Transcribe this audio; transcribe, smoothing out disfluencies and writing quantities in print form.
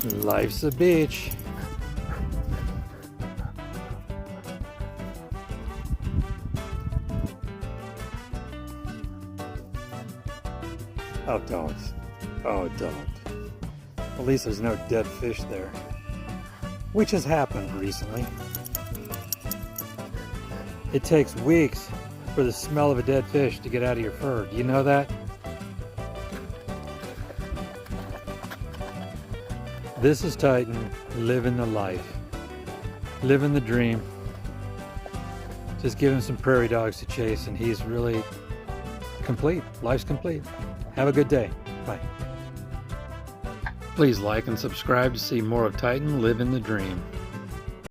Life's a beach. Oh, don't. Oh, don't. At least there's no dead fish there, which has happened recently. It takes weeks for the smell of a dead fish to get out of your fur. Do you know that? This is Titan living the life, living the dream. Just give him some prairie dogs to chase and he's really complete. Life's complete. Have a good day. Bye. Please like and subscribe to see more of Titan living the dream.